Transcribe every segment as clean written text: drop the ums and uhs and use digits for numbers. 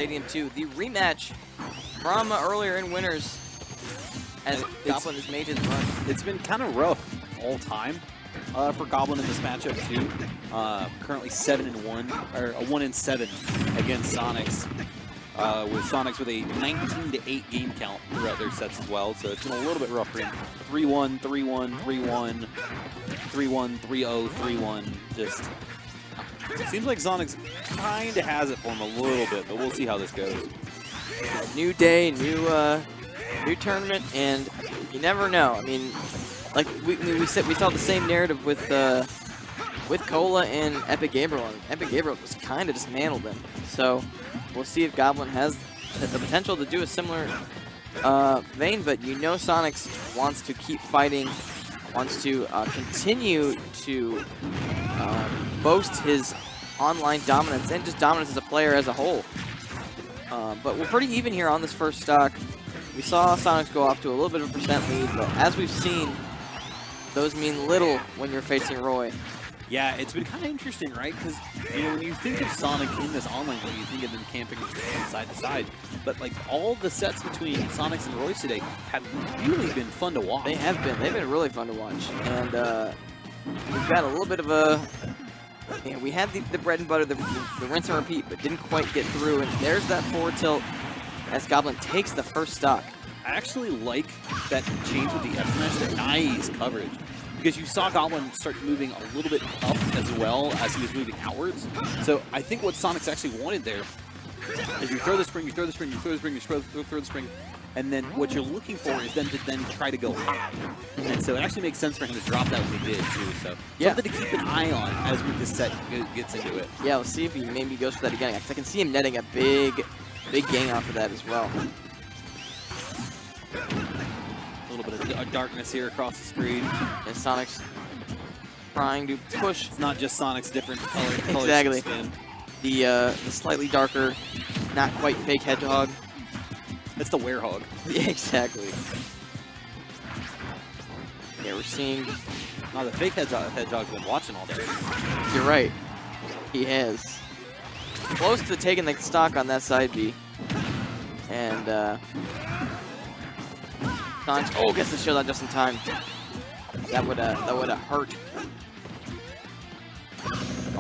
Stadium 2, the rematch from earlier in winners as Goblin has made his run. It's been kind of rough all time for Goblin in this matchup too. Currently 7-1 or a 1-7 against Sonix. With Sonix with a 19-8 game count throughout their sets as well, so it's been a little bit rough for him. 3-1, 3-1, 3-1, 3-1, 3-0, 3-1. Just seems like Sonix kind of has it for him a little bit, but we'll see how this goes. New day, new tournament, and you never know. I mean, like we saw the same narrative with Cola and Epic Gabriel, and Epic Gabriel just kind of dismantled them. So we'll see if Goblin has the potential to do a similar vein, but you know Sonix wants to keep fighting, wants to continue to boast his online dominance and just dominance as a player as a whole. But we're pretty even here on this first stock. We saw Sonix go off to a little bit of a percent lead, but as we've seen, those mean little when you're facing Roy. Yeah, it's been kind of interesting, right? Because when you think of Sonic in this online league, you think of them camping from side to side. But like all the sets between Sonix and Royce today have really been fun to watch. They have been. They've been really fun to watch. And we've got a little bit of a... You know, we had the bread and butter, the rinse and repeat, but didn't quite get through. And there's that forward tilt as Goblin takes the first stock. I actually like that change with the F smash. That nice coverage. Because you saw Goblin start moving a little bit up as well as he was moving outwards. So I think what Sonix actually wanted there is you throw the spring, you throw the spring, you throw the spring, you throw the spring, and then what you're looking for is then to try to go high. And so it actually makes sense for him to drop that when he did too. So yeah, something to keep an eye on as this set gets into it. Yeah, we'll see if he maybe goes for that again. I can see him netting a big gang off of that as well. A little bit of darkness here across the screen. And Sonix trying to push. It's not just Sonic's different color exactly. Skin. The slightly darker, not quite fake hedgehog. It's the werehog. Yeah, exactly. Yeah, we're seeing. Oh, the fake hedgehog's been watching all day. You're right. He has. Close to taking the stock on that side B. And Sonix, gets the shield out just in time. That would have hurt.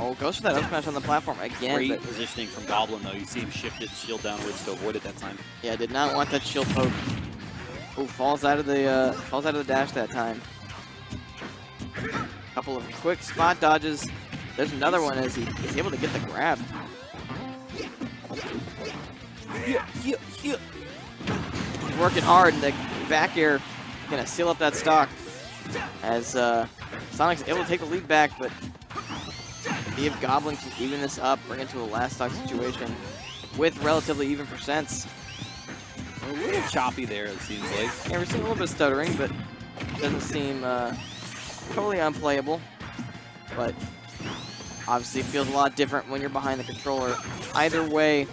Oh, goes for that up smash on the platform again. Great positioning from Goblin though. You see him shift his shield downwards to avoid it that time. Yeah, did not want that shield poke. Oh, falls out of the dash that time. Couple of quick spot dodges. There's another one as he's able to get the grab. He's working hard, and the back air gonna seal up that stock as Sonic's able to take the lead back, but see if Goblin can even this up, bring it to a last stock situation with relatively even percents. A little choppy there, it seems like. Yeah, we're seeing a little bit of stuttering, but doesn't seem totally unplayable. But obviously, it feels a lot different when you're behind the controller. Either way.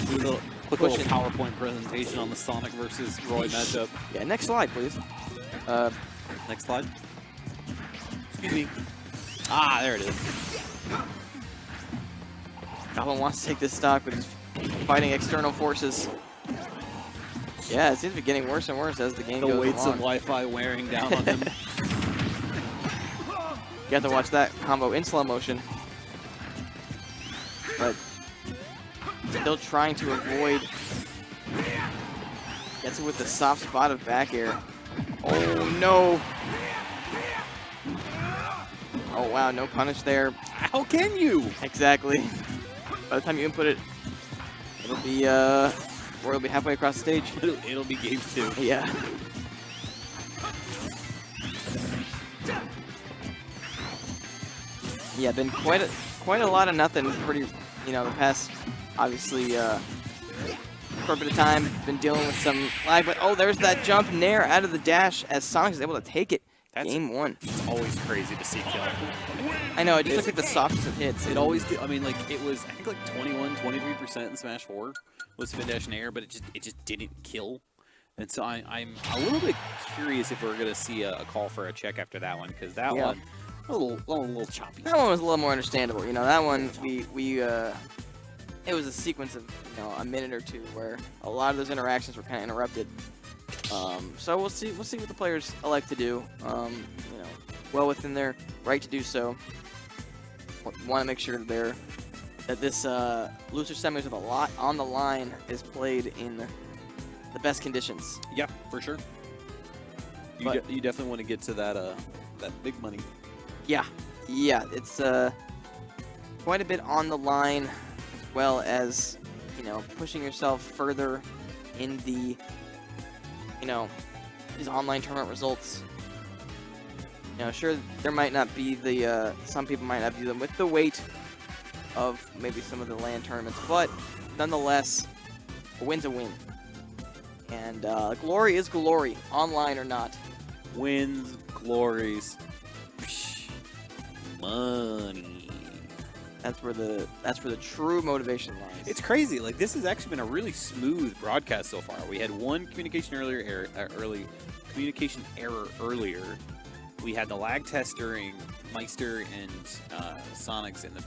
Quick little PowerPoint presentation on the Sonic versus Roy matchup. Yeah, next slide, please. Next slide. Excuse me. Ah, there it is. Goblin wants to take this stock, but he's fighting external forces. Yeah, it seems to be getting worse and worse as the game goes along. The weights of Wi-Fi wearing down on him. You have to watch that combo in slow motion. But still trying to avoid. Gets it with the soft spot of back air. Oh no! Oh wow, no punish there. How can you? Exactly. By the time you input it, it'll be or it'll be halfway across the stage. It'll be game 2. Yeah. Yeah, been quite a lot of nothing. Pretty, the past obviously short bit of time. Been dealing with some lag, but oh, there's that jump nair out of the dash as Sonix is able to take it. That's game 1. It's always crazy to see kill. I know, it just looks like the softest of hits. It always did. I mean, like, it was, I think, like 21, 23% in Smash 4 was fin dash nair, but it just didn't kill. And so I'm a little bit curious if we're going to see a call for a check after that one, because that one A little choppy. That one was a little more understandable. You know, that one it was a sequence of a minute or two where a lot of those interactions were kind of interrupted. So we'll see what the players elect to do. Well within their right to do so. Want to make sure that this loser semis with a lot on the line is played in the best conditions. Yeah, for sure. You definitely want to get to that big money. Yeah, it's quite a bit on the line, as well as pushing yourself further in the these online tournament results. Sure, there might not be some people might not view them with the weight of maybe some of the LAN tournaments, but nonetheless, a win's a win. And glory is glory, online or not. Wins, glories, money. That's where the true motivation lies. It's crazy. Like, this has actually been a really smooth broadcast so far. We had one communication error earlier. We had the lag test during Meister and Sonix in the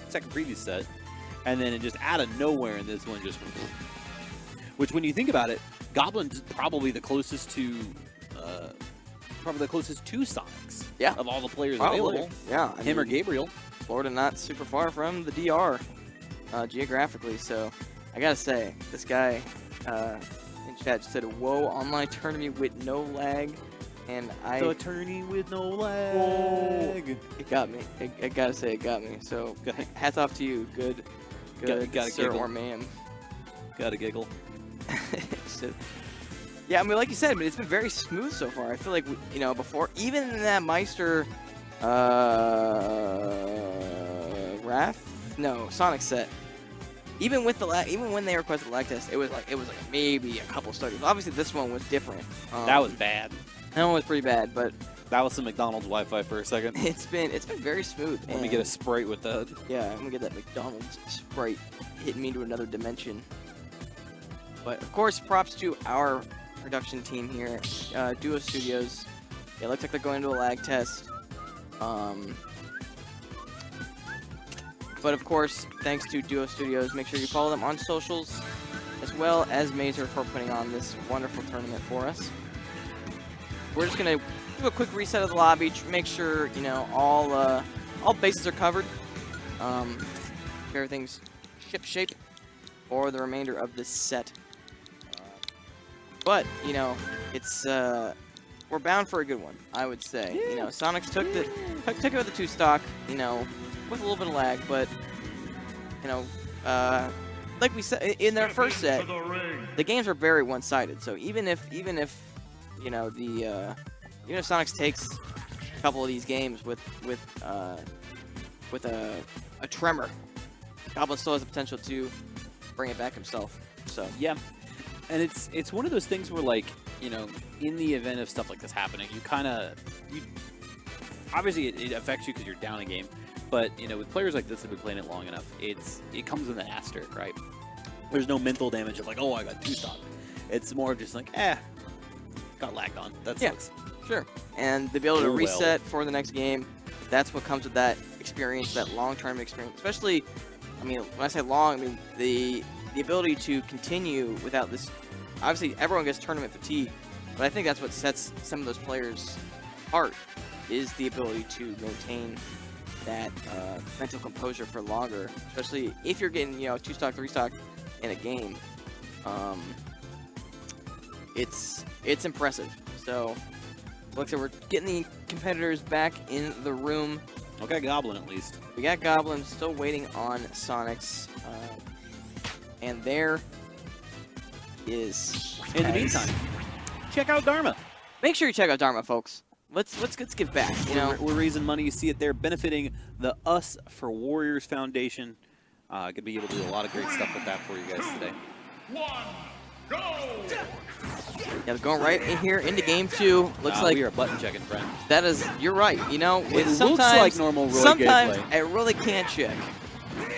second previous set, and then it just out of nowhere, and this one just went. Which, when you think about it, Goblin's probably the closest to Sonix. Yeah. Of all the players Probably. available. Yeah. Him or Gabriel. Florida not super far from the DR geographically, so I gotta say, this guy in chat just said, "Whoa, online tournament with no lag." And The attorney with no lag. Whoa. It got me. I gotta say, it got me. So, hats off to you. Good gotta sir giggle. or ma'am. Gotta giggle. So, yeah, I mean, like you said, but it's been very smooth so far. I feel like, before, even in that Meister, Sonix set, even with the lag, even when they requested the lag test, it was like maybe a couple studies. Obviously, this one was different. That was bad. That one was pretty bad, but That was some McDonald's Wi-Fi for a second. it's been very smooth. Let me get a Sprite with that. Yeah, I'm gonna get that McDonald's Sprite hitting me to another dimension. But of course, props to our production team here, Duo Studios. It looks like they're going to a lag test. But of course, thanks to Duo Studios. Make sure you follow them on socials, as well as Mazer for putting on this wonderful tournament for us. We're just gonna do a quick reset of the lobby, make sure all bases are covered. Everything's ship shape for the remainder of this set. But it's we're bound for a good one, I would say. Sonix took it with the 2 stock, with a little bit of lag, but like we said in their first set, the games were very one-sided. So even if Sonix takes a couple of these games with a tremor, Goblin still has the potential to bring it back himself. So yeah, and it's one of those things where, like, in the event of stuff like this happening, obviously it affects you because you're down a game, but with players like this that have been playing it long enough, it comes with an asterisk, right? There's no mental damage of like, oh, I got 2 stock. It's more of just like, got lagged on. That sucks. Sure. And to be able to reset for the next game, that's what comes with that experience, that long-term experience. Especially, I mean, when I say long, I mean the ability to continue without this. Obviously, everyone gets tournament fatigue, but I think that's what sets some of those players apart, is the ability to maintain that mental composure for longer. Especially if you're getting 2 stock, 3 stock in a game. It's impressive. So, looks like we're getting the competitors back in the room. Okay, Goblin at least. We got Goblin still waiting on Sonix. And there is. In the meantime, check out Dharma. Make sure you check out Dharma, folks. Let's give back. We're raising money. You see it there, benefiting the Us for Warriors Foundation. Gonna be able to do a lot of great stuff with that for you guys today. Yeah, they're going right in here into game 2. Looks like we are button checking, friend. that is. You're right. It sometimes, looks like normal Roy sometimes gameplay. I really can't check,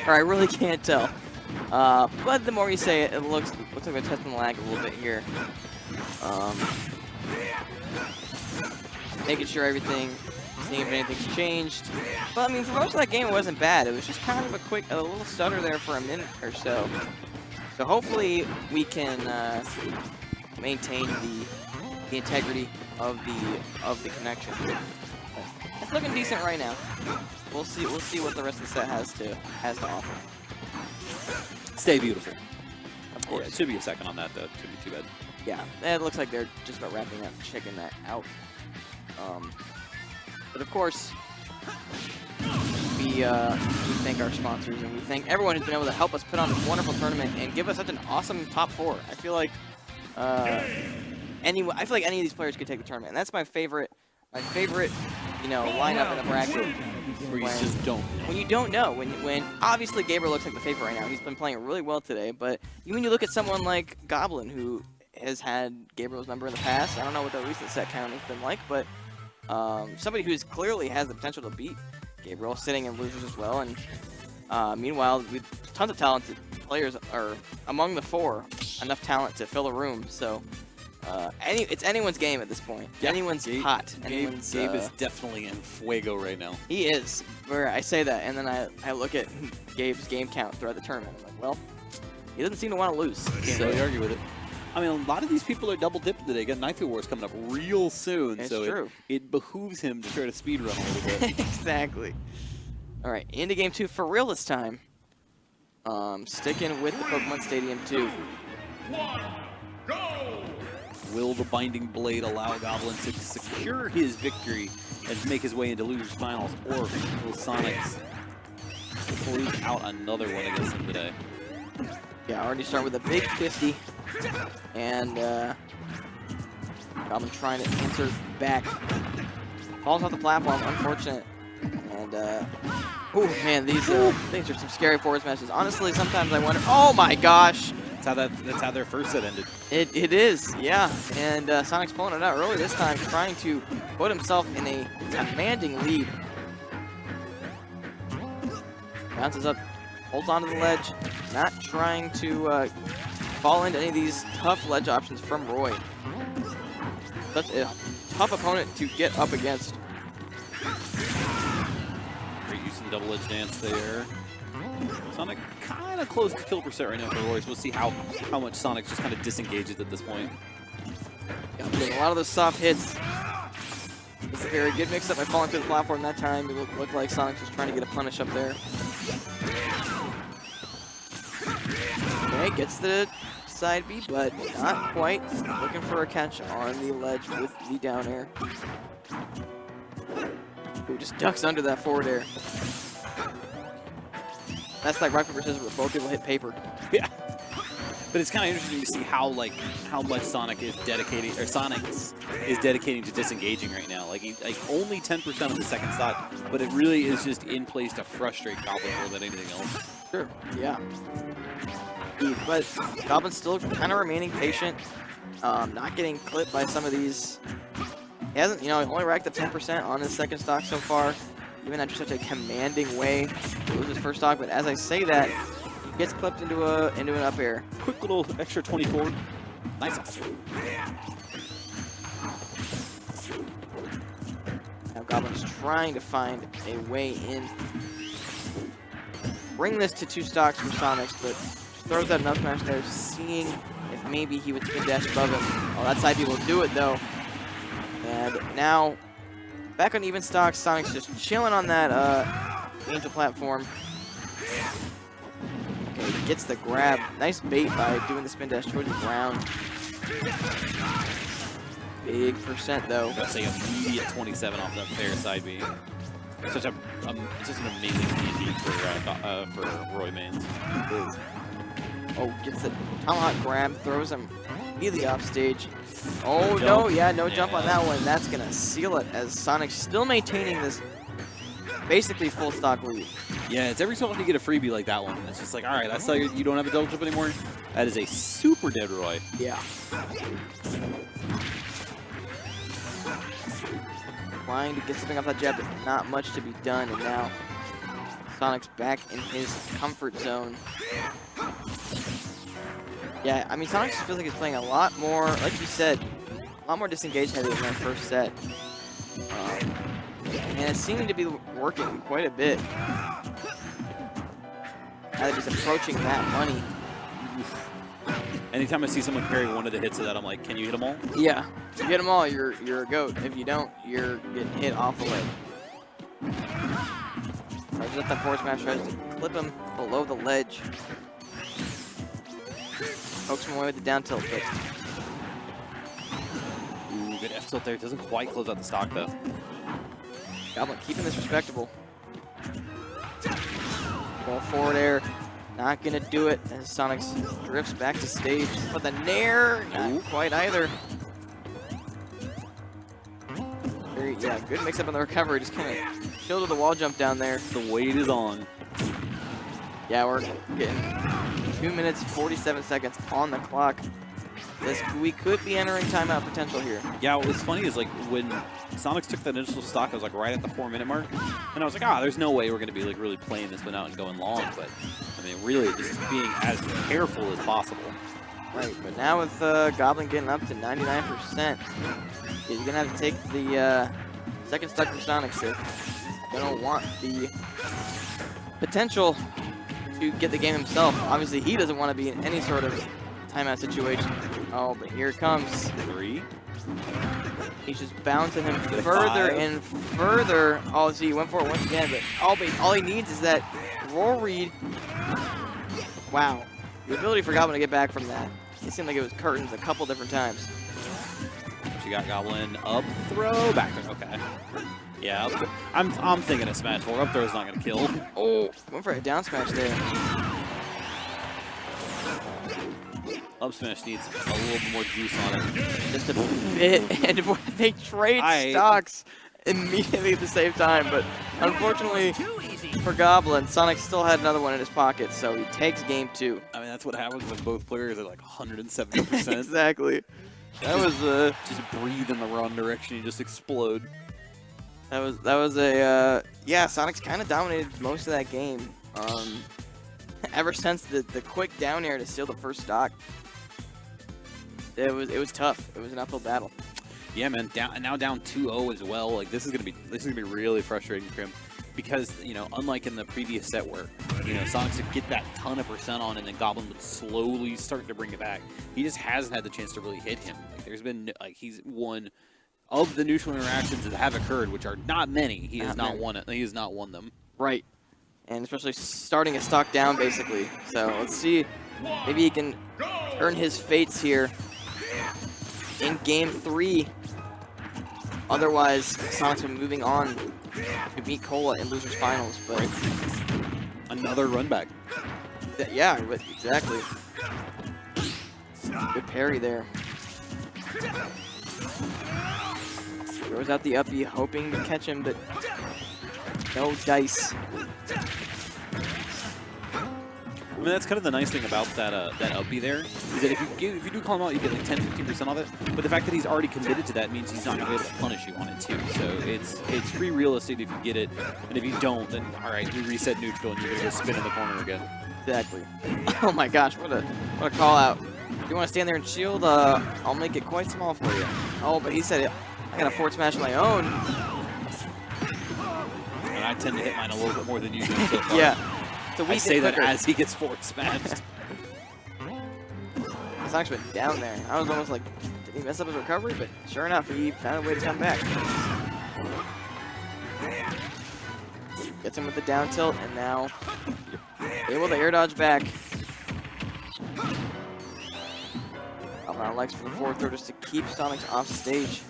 or I really can't tell. But the more you say it, it looks like we're testing the lag a little bit here. Making sure everything seeing if anything's changed. But I mean, for most of that game, it wasn't bad. It was just kind of a little stutter there for a minute or so. So hopefully we can maintain the integrity of the connection. It's looking decent right now. We'll see what the rest of the set has to offer. Stay beautiful. Of course. Yeah, it should be a second on that, though. It shouldn't be too bad. Yeah, it looks like they're just about wrapping up, checking that out. But of course, we thank our sponsors, and we thank everyone who's been able to help us put on this wonderful tournament and give us such an awesome top 4. I feel like any of these players could take the tournament, and that's my favorite, lineup in a bracket. Where you just don't. When you don't know, when obviously Gabriel looks like the favorite right now. He's been playing really well today, but when you look at someone like Goblin, who has had Gabriel's number in the past, I don't know what the recent set count has been like, but somebody who clearly has the potential to beat Gabriel, sitting in losers as well, and meanwhile, with tons of talented players are among the 4, enough talent to fill a room. So it's anyone's game at this point. Yeah. Anyone's hot. Gabe is definitely in fuego right now. He is. Where I say that, and then I look at Gabe's game count throughout the tournament. I'm like, well, he doesn't seem to want to lose. Can't really argue with it. I mean, a lot of these people are double dipping today. Got Knifey Wars coming up real soon, it's so true. It behooves him to try to speed run a little bit. Exactly. All right, into game 2 for real this time. Sticking with the Pokemon Stadium 2. 1, go! Will the Binding Blade allow Goblin to secure his victory and make his way into losers finals, or will Sonix close out another one against him today? Yeah, already start with a big 50, and Goblin trying to answer back. Falls off the platform, unfortunate. And, oh man, these things are some scary forward smashes. Honestly, sometimes I wonder, oh my gosh! That's how their first set ended. It is, yeah. And Sonic's pulling it out early this time, trying to put himself in a commanding lead. Bounces up, holds onto the ledge, not trying to fall into any of these tough ledge options from Roy. Such a tough opponent to get up against. Great use of the double edge dance there. Sonic kind of close to kill percent right now for Roy, so we'll see how much Sonic just kind of disengages at this point. Yeah, getting a lot of those soft hits. It's a very good mix-up by falling through the platform that time. It looked like Sonic was trying to get a punish up there. Okay, gets the side B, but not quite. Looking for a catch on the ledge with the down air. Ooh, just ducks under that forward air. That's like rock, paper, scissors where both people hit paper. Yeah. But it's kind of interesting to see how much Sonic is dedicating, or Sonix is dedicating to disengaging right now. Like only 10% of the second stock, but it really is just in place to frustrate Goblin more than anything else. Sure, yeah. But Goblin's still kind of remaining patient, not getting clipped by some of these. He hasn't, only racked up 10% on his second stock so far, even after such a commanding way to lose his first stock. But as I say that, he gets clipped into an up air. Quick little extra 24. Nice. Now Goblin's trying to find a way in. Bring this to 2 stocks from Sonix, but throws out enough smash there, seeing if maybe he would spin dash above him. Oh, that side B will do it though. And now, back on even stocks, Sonic's just chilling on that Angel platform. Okay, he gets the grab. Nice bait by doing the spin dash towards the ground. Big percent though. That's an immediate 27 off that fair side B. It's just an amazing DP for Roy Mains. Oh, gets the tomahawk grab, throws him immediately off stage. Oh no, yeah, no jump on that one. That's gonna seal it as Sonic's still maintaining this basically full stock lead. Yeah, it's every so often you get a freebie like that one. It's just like, all right, that's how you don't have a double jump anymore. That is a super dead Roy. Yeah. Trying to get something off that jab, but not much to be done. And now Sonic's back in his comfort zone. Yeah, I mean, Sonic just feels like he's playing a lot more, like you said, a lot more disengaged heavy in that first set. And it's seeming to be working quite a bit. Now that he's approaching that money. Anytime I see someone parry one of the hits of that, I'm like, can you hit them all? Yeah. If you get them all, you're a goat. If you don't, you're getting hit off the leg. Charges up that forward smash, tries to clip him below the ledge. Pokes him away with the down tilt, but Ooh, good F tilt there. Doesn't quite close out the stock though. Goblin keeping this respectable. Ball forward air. Not gonna do it as Sonix drifts back to stage. But the nair, not quite either. Yeah, good mix up on the recovery. Just kind of shielded the wall jump down there. The weight is on. Yeah, we're getting 2 minutes, 47 seconds on the clock. We could be entering timeout potential here. Yeah, what was funny is like when Sonix took that initial stock, I was like right at the 4-minute mark, and I was like, there's no way we're gonna be like really playing this one out and going long. But I mean, really, just being as careful as possible. Right, but now with Goblin getting up to 99%, he's gonna have to take the second stock from Sonix if gonna want the potential to get the game himself. Obviously, he doesn't want to be in any sort of timeout situation. Oh, but here it comes. 3. He's just bouncing him further and further. Oh, see, he went for it once again, but all he needs is that roll read. Wow. The ability for Goblin to get back from that. It seemed like it was curtains a couple different times. She got Goblin up throw, back throw. Okay. Yeah, I'm thinking a smash 4. Up throw is not going to kill. Oh, went for a down smash there. Up smash needs a little bit more juice on it. Just a bit, and they trade stocks immediately at the same time, but unfortunately for Goblin, Sonix still had another one in his pocket, so he takes game 2. I mean, that's what happens when both players are like 170%. Exactly. That was just breathe in the wrong direction, you just explode. That was a yeah. Sonix kind of dominated most of that game. Ever since the quick down air to steal the first stock, it was tough. It was an uphill battle. Yeah, man. Now down 2-0 as well. Like this is gonna be really frustrating for him because unlike in the previous set where Sonix would get that ton of percent on and then Goblin would slowly start to bring it back. He just hasn't had the chance to really hit him. Like there's been he's won. Of the neutral interactions that have occurred, which are not many, he has not won it. He has not won them. Right, and especially starting a stock down, basically. So let's see, maybe he can earn his fates here in game 3. Otherwise, Sonic's been moving on to beat Cola in losers finals. But another run back. Yeah, exactly. Good parry there. Throws out the uppie, hoping to catch him, but no dice. I mean, that's kind of the nice thing about that uppie there, is that if you do call him out, you get like 10-15% of it. But the fact that he's already committed to that means he's not going to be able to punish you on it too. So it's free real estate if you get it, and if you don't, then all right, we reset neutral and you're going to go spin in the corner again. Exactly. Oh my gosh, what a call out. If you want to stand there and shield, I'll make it quite small for you. Oh, but he said it. I got a forward smash of my own. And I tend to hit mine a little bit more than you do so far. Yeah. So I say that as he gets forward smashed. Sonix went down there. I was almost like, did he mess up his recovery? But sure enough, he found a way to come back. Gets him with the down tilt, and now able to air dodge back. Goblin likes for the forward throw just to keep Sonix off stage.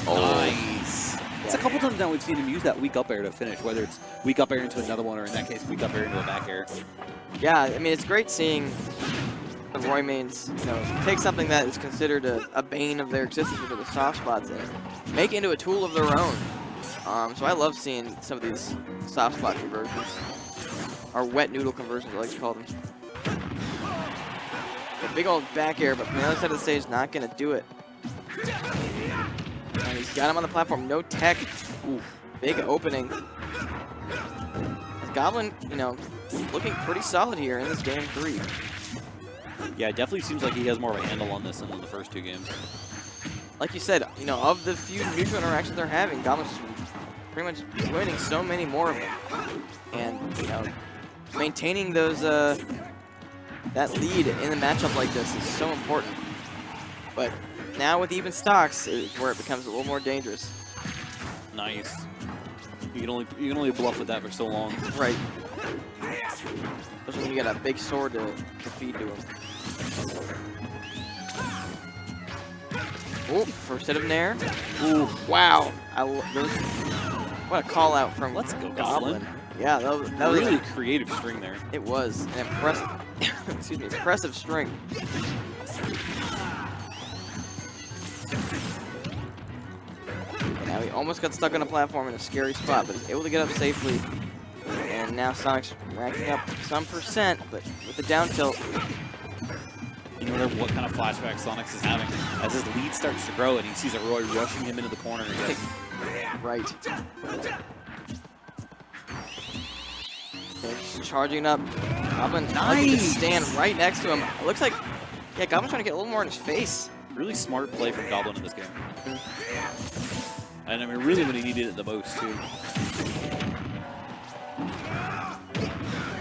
Nice. It's a couple times now we've seen him use that weak up air to finish, whether it's weak up air into another one, or in that case, weak up air into a back air. Yeah, I mean, it's great seeing the Roy mains, take something that is considered a bane of their existence with the soft spots and make it into a tool of their own. So I love seeing some of these soft spot conversions, or wet noodle conversions, I like to call them. A big old back air, but from the other side of the stage, not going to do it. And he's got him on the platform, no tech. Ooh, big opening. Goblin, looking pretty solid here in this game 3. Yeah, it definitely seems like he has more of a handle on this than in the first 2 games. like you said, you know, of the few neutral interactions they're having, Goblin's pretty much winning so many more of them. And, you know, maintaining those, that lead in a matchup like this is so important. But now with even stocks is where it becomes a little more dangerous. Nice. You can only bluff with that for so long. Right. Especially when you got a big sword to feed to him. Oh, first hit of Nair. Ooh, wow. What a call out from Let's go, Goblin. Goblin. Yeah, that was Really creative string there. It was an impressive, excuse me, impressive string. Now he almost got stuck on a platform in a scary spot, but he's able to get up safely. And now Sonic's racking up some percent, but with the down tilt. You know what kind of flashback Sonix is having as his lead starts to grow and he sees a Roy rushing him into the corner again. Right. They're charging up. Goblin nice. To stand right next to him. It looks like, yeah, Goblin's trying to get a little more in his face. Really smart play from Goblin in this game. And I mean, really when he needed it the most, too.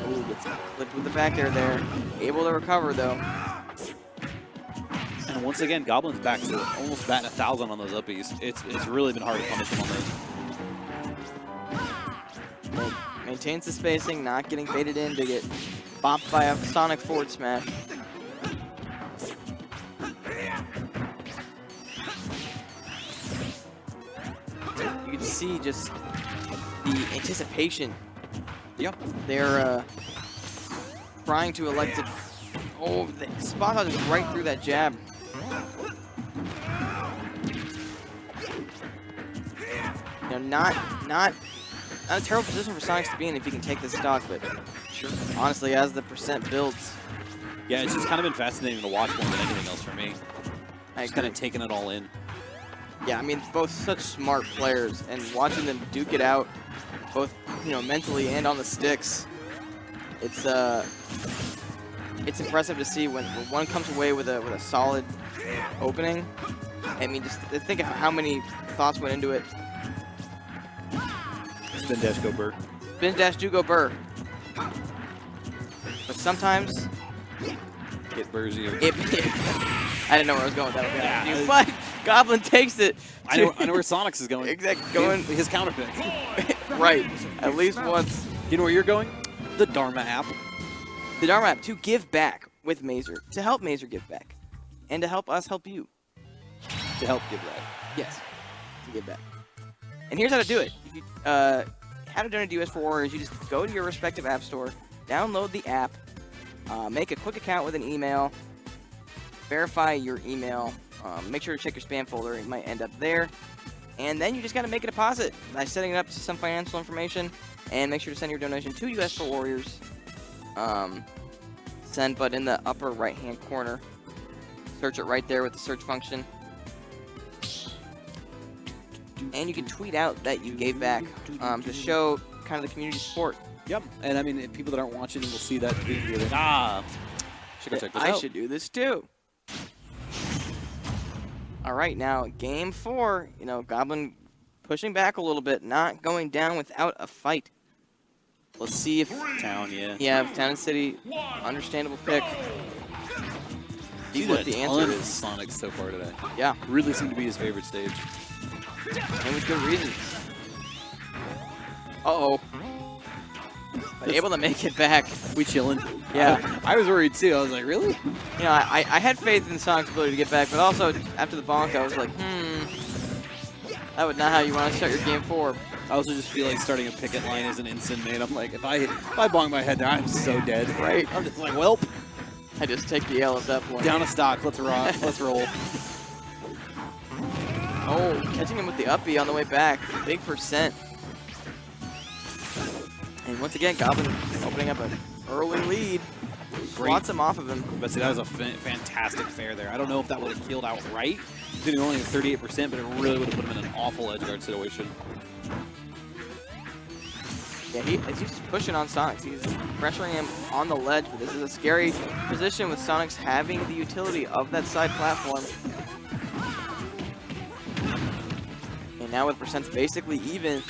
Ooh, gets clipped with the back air there. Able to recover, though. And once again, Goblin's back to almost batting 1,000 on those uppies. It's really been hard to punish him on those. Maintains the spacing, not getting baited in to get bopped by a Sonic forward smash. You can see just the anticipation. Yep. They're trying to elect it. Oh, the spot dodge is right through that jab. You know, not a terrible position for Sonix to be in if he can take this stock, but sure. Honestly, as the percent builds. Yeah, it's just kind of been fascinating to watch more than anything else for me. I just kind of taking it all in. Yeah, I mean, both such smart players, and watching them duke it out, both, you know, mentally and on the sticks. It's impressive to see when one comes away with a solid opening. I mean, just think of how many thoughts went into it. Spin dash go burr. Spin dash do go burr. But sometimes get bursy. I didn't know where I was going with that. Yeah, but Goblin takes it. I know where Sonix is going. Exactly. Going his counter pick. Right. At least once. You know where you're going? The Dharma app. The Dharma app to give back with Mazer, to help Mazer give back, and to help us help you. To help give back. Yes. To give back. And here's how to do it. If you, how to donate to US for Warriors, you just go to your respective app store, download the app, make a quick account with an email, verify your email, make sure to check your spam folder, it might end up there, and then you just got to make a deposit by setting it up to some financial information, and make sure to send your donation to US for Warriors. Send button in the upper right hand corner, search it right there with the search function. And you can tweet out that you gave back to show kind of the community support. Yep. And I mean, if people that aren't watching will see that tweet and be like, ah, should go check this out. I should do this too. All right, now game 4. You know, Goblin pushing back a little bit, not going down without a fight. Let's see if Town, yeah. Yeah, if Town and City, understandable pick. See what the answer is. Sonix so far today. Yeah. Really seemed to be his favorite stage. And with good reason. Uh-oh. But able to make it back. We chilling. Yeah. I was worried too. I was like, really? You know, I had faith in Sonic's ability to get back, but also after the bonk, I was like, that would not how you want to start your game 4. I also just feel like starting a picket line is an instant mate. I'm like, if I bonk my head there, I'm so dead. Right. I'm just like, welp. I just take the L at that point. Down a stock. Let's roll. Let's roll. Oh, catching him with the uppie on the way back. Big percent. And once again, Goblin opening up an early lead. Swats him off of him. But see, that was a fantastic fair there. I don't know if that would have killed outright. He's only at 38%, but it really would have put him in an awful edge guard situation. Yeah, he's just pushing on Sonix. He's pressuring him on the ledge, but this is a scary position with Sonix having the utility of that side platform. now with percents basically even,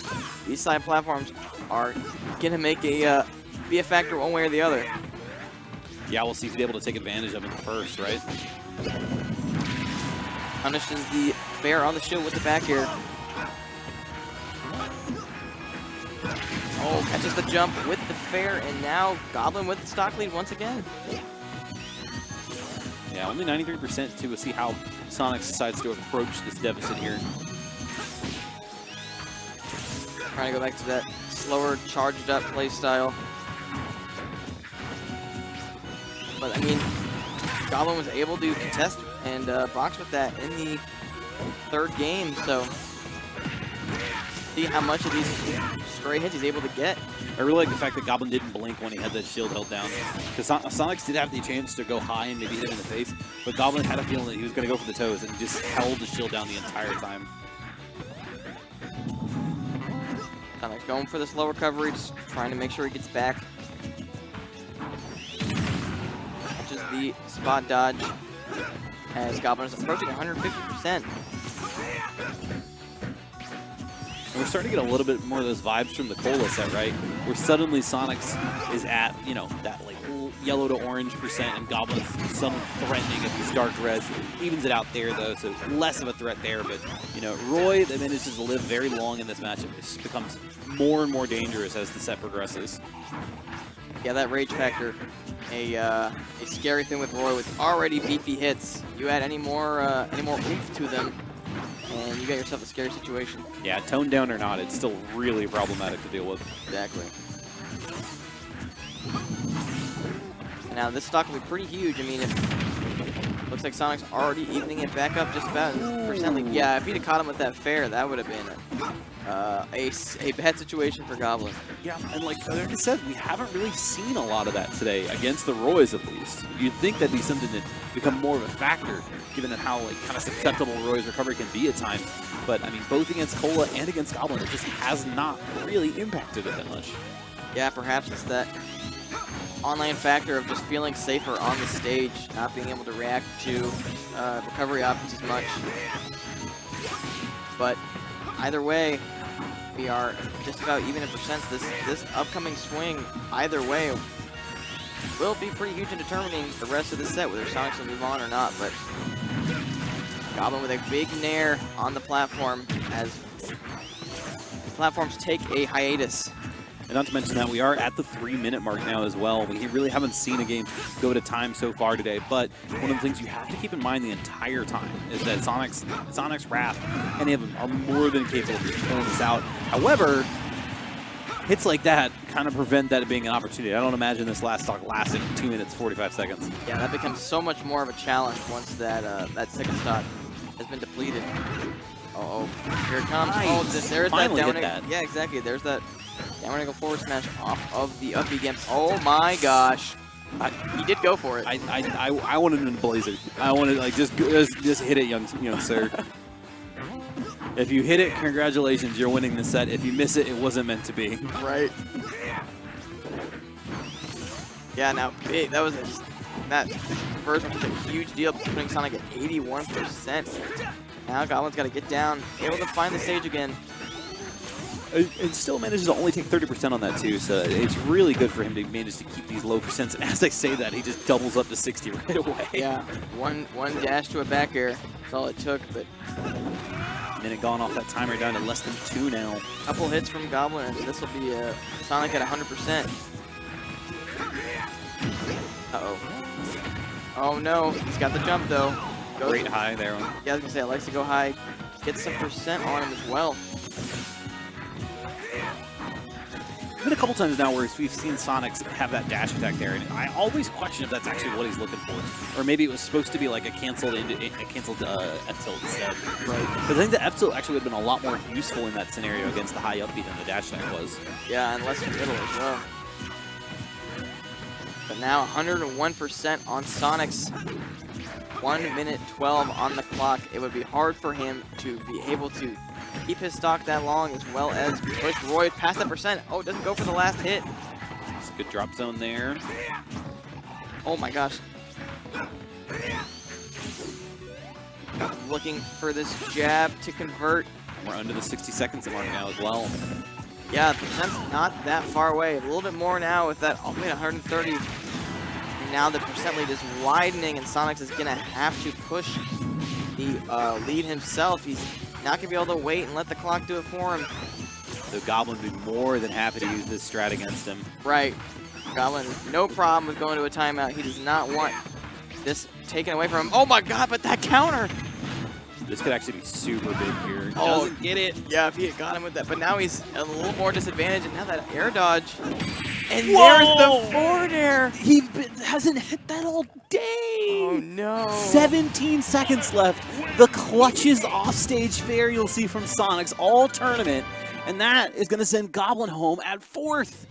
these side platforms are gonna make a be a factor one way or the other. Yeah, we'll see if he's able to take advantage of it first, right? Punishes the fair on the shield with the back air. Oh, catches the jump with the fair, and now Goblin with the stock lead once again. Yeah, only 93% too. We'll see how Sonix decides to approach this deficit here. Trying to go back to that slower, charged up play style. But I mean, Goblin was able to contest and box with that in the third game, so see how much of these stray hits he's able to get. I really like the fact that Goblin didn't blink when he had that shield held down. Because Sonix did have the chance to go high and maybe hit him in the face, but Goblin had a feeling that he was going to go for the toes and just held the shield down the entire time. Sonix going for the slow recovery, just trying to make sure he gets back. Catches the spot dodge as Goblin is approaching 150%. And we're starting to get a little bit more of those vibes from the Cola set, right? Where suddenly Sonix is at, you know, that like yellow to orange percent, and Goblin's suddenly threatening at these dark reds. Evens it out there though, so less of a threat there. But you know, Roy that manages to live very long in this matchup. It becomes more and more dangerous as the set progresses. Yeah, that rage factor, a scary thing with Roy with already beefy hits. You add any more oomph to them, and you get yourself a scary situation. Yeah, toned down or not, it's still really problematic to deal with. Exactly. Now this stock will be pretty huge. I mean, if looks like Sonic's already evening it back up just about percent lead. Yeah, if he'd have caught him with that fair, that would have been a bad situation for Goblin. Yeah, and like I said, we haven't really seen a lot of that today against the Roys, at least. You'd think that'd be something that become more of a factor, given how like kind of susceptible Roy's recovery can be at times. But I mean, both against Cola and against Goblin, it just has not really impacted it that much. Yeah, perhaps it's that online factor of just feeling safer on the stage, not being able to react to recovery options as much. But either way, we are just about even in percents. This upcoming swing, either way, will be pretty huge in determining the rest of the set, whether Sonix will move on or not. But Goblin with a big nair on the platform as platforms take a hiatus. And not to mention that we are at the 3-minute mark now as well. We really haven't seen a game go to time so far today, but one of the things you have to keep in mind the entire time is that Sonix, Wrath, any of them are more than capable of pulling this out. However, hits like that kind of prevent that being an opportunity. I don't imagine this last stock lasted 2 minutes, 45 seconds. Yeah, that becomes so much more of a challenge once that that second stock has been depleted. Uh-oh, here it comes. Nice. Oh, there's Finally that hit down. that. Yeah, exactly. There's that down angle forward smash off of the up again. Oh my gosh. He did go for it. I wanted him to blazer. I wanted like just hit it, young sir. If you hit it, congratulations, you're winning the set. If you miss it, it wasn't meant to be. Right. Yeah, now that first one was a huge deal, putting Sonic at 81%. Now Goblin's got to get down, able to find the stage again. It still manages to only take 30% on that too, so it's really good for him to manage to keep these low percents. And as I say that, he just doubles up to 60 right away. Yeah, one dash to a back air. That's all it took, but minute gone off that timer, down to less than 2 now. Couple hits from Goblin, and this will be Sonic at 100%. Uh-oh. Oh no, he's got the jump though. Great high there. Yeah, I was gonna say, I likes to go high, get some percent on him as well. Been a couple times now where we've seen Sonix have that dash attack there, and I always question if that's actually what he's looking for, or maybe it was supposed to be like a canceled F tilt instead. Right. Because I think the F tilt actually would have been a lot more useful in that scenario against the high up B than the dash attack was. Yeah, and less in middle as well. But now 101% on Sonix. 1 minute 12 on the clock. It would be hard for him to be able to keep his stock that long, as well as push Roy past that percent. Oh, it doesn't go for the last hit. It's a good drop zone there. Oh my gosh. Looking for this jab to convert. We're under the 60 seconds mark now as well. Yeah, the percent's not that far away. A little bit more now with that only 130. And now the percent lead is widening, and Sonix is going to have to push the lead himself. He's not going to be able to wait and let the clock do it for him. So Goblin would be more than happy to use this strat against him. Right. Goblin, no problem with going to a timeout. He does not want this taken away from him. Oh my god, but that counter! This could actually be super big here. Oh, Doesn't get it. Yeah, if he had got him with that. But now he's a little more disadvantaged, and now that air dodge. And Whoa! there's the forward air! He hasn't hit that all day. Oh no. 17 seconds left. The clutches offstage fair you'll see from Sonix all tournament. And that is going to send Goblin home at 4th.